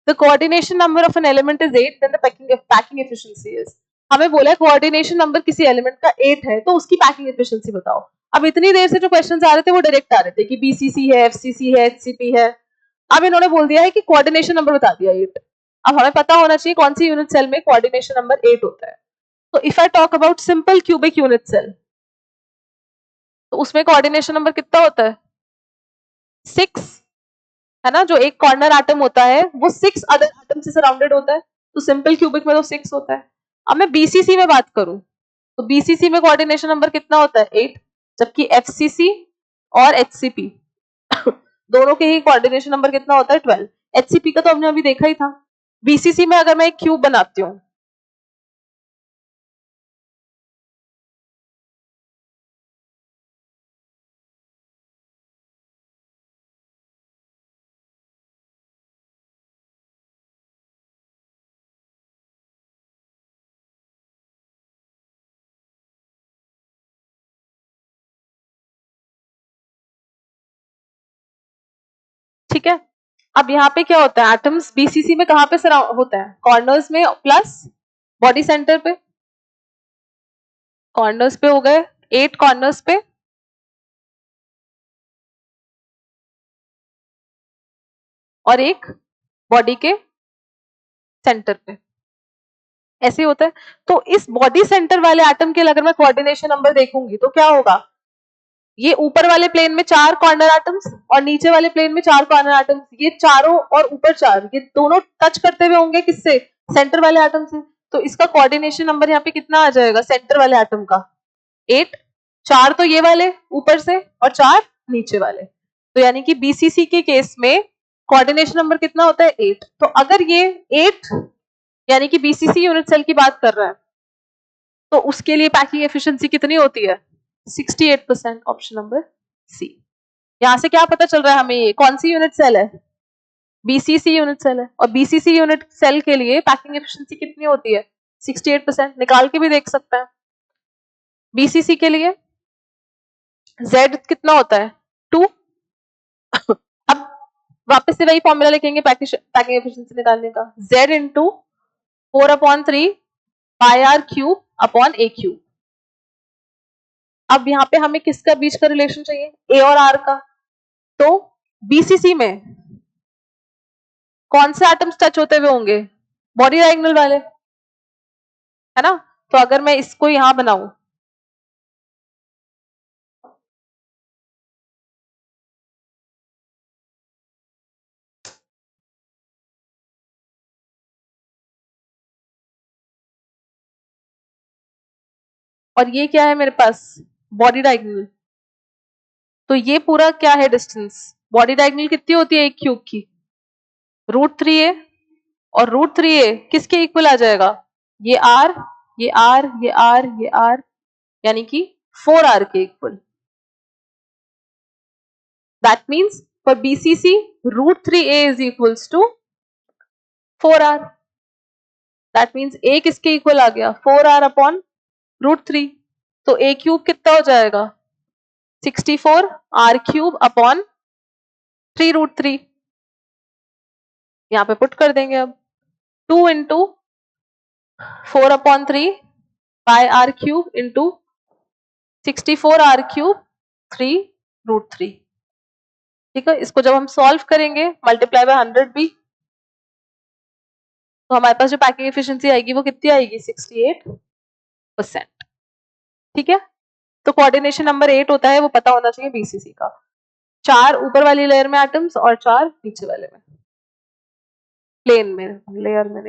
the coordination number of an element is 8, then the packing efficiency is. हमें बोला है coordination number किसी element का 8 है तो उसकी पैकिंग एफिशिएंसी बताओ. अब इतनी देर से जो क्वेश्चंस आ रहे थे वो डायरेक्ट आ रहे थे कि बीसीसी है, एफसीसी है, एचसीपी है. अब इन्होंने बोल दिया है कि कोऑर्डिनेशन नंबर बता दिया 8. अब हमें पता होना चाहिए कौन सी यूनिट सेल में कोऑर्डिनेशन नंबर 8 होता है. तो if I talk about simple cubic unit cell तो उसमें कोऑर्डिनेशन नंबर कितना होता है? 6 है ना. जो एक कॉर्नर एटम होता है वो 6 अदर एटम से सराउंडेड होता है. तो सिंपल क्यूबिक में तो 6 होता है. अब मैं बीसीसी में बात करूं तो बीसीसी में कोऑर्डिनेशन नंबर कितना होता है? 8. जबकि एफसीसी और एचसीपी दोनों के ही कोऑर्डिनेशन नंबर कितना होता है? 12. एचसीपी का तो हमने अभी देखा ही था. बीसीसी में अगर मैं एक क्यूब बनाती हूँ ठीक है. अब यहाँ पे क्या होता है? एटम्स बीसीसी में कहाँ पे होता है? कॉर्नर्स में प्लस बॉडी सेंटर पे. कॉर्नर्स पे हो गए 8 कॉर्नर्स पे और एक बॉडी के सेंटर पे. ऐसे होता है. तो इस बॉडी सेंटर वाले एटम के अगर मैं कोऑर्डिनेशन नंबर देखूंगी तो क्या होगा? ये ऊपर वाले प्लेन में 4 कॉर्नर एटम्स और नीचे वाले प्लेन में 4 कॉर्नर एटम्स. ये चारों और ऊपर 4 ये दोनों टच करते हुए होंगे किससे? सेंटर वाले एटम से. तो इसका कोऑर्डिनेशन नंबर यहाँ पे कितना आ जाएगा सेंटर वाले एटम का? 8. 4 तो ये वाले ऊपर से और 4 नीचे वाले. तो यानी कि बीसीसी के केस में कोऑर्डिनेशन नंबर कितना होता है? 8. तो अगर ये 8 यानी कि बीसीसी यूनिट सेल की बात कर रहा है तो उसके लिए पैकिंग एफिशिएंसी कितनी होती है? 68%. Option number C. यहां से क्या पता चल रहा है हमें? ये कौन सी यूनिट सेल है? बीसीसी यूनिट सेल है. और बीसीसी यूनिट सेल के लिए पैकिंग एफिशिएंसी कितनी होती है? 68%. निकाल के भी देख सकते हैं. बीसीसी के लिए Z कितना होता है? 2. अब वापस से वही फॉर्मूला लिखेंगे पैकिंग एफिशिएंसी निकालने का. Z into 4/3 pi r cube upon a cube. अब यहाँ पे हमें किसका बीच का रिलेशन चाहिए? ए और आर का. तो बीसीसी में कौन से एटम्स टच होते हुए होंगे? बॉडी डायगोनल वाले है ना. तो अगर मैं इसको यहां बनाऊं और ये क्या है मेरे पास? Body diagonal. तो ये पूरा क्या है डिस्टेंस? बॉडी डायगोनल कितनी होती है एक क्यूब की? √3a. और √3a किसके इक्वल आ जाएगा? ये r ये r ये r ये r यानी कि 4r के equal. That means for BCC √3a is equals to 4r. That means a किसके इक्वल आ गया? 4r upon √3. तो a क्यूब कितना हो जाएगा? 64 r क्यूब अपॉन 3√3. यहां पे पुट कर देंगे. अब 2 into 4/3 pi r cube into 64 r cube 3√3. ठीक है. इसको जब हम सॉल्व करेंगे मल्टीप्लाई बाय 100 भी तो हमारे पास जो पैकिंग एफिशिएंसी आएगी वो कितनी आएगी? 68%. ठीक है. तो कोऑर्डिनेशन नंबर 8 होता है वो पता होना चाहिए बीसीसी का. 4 ऊपर वाली लेयर में एटम्स और 4 नीचे वाले में प्लेन में लेयर में नहीं.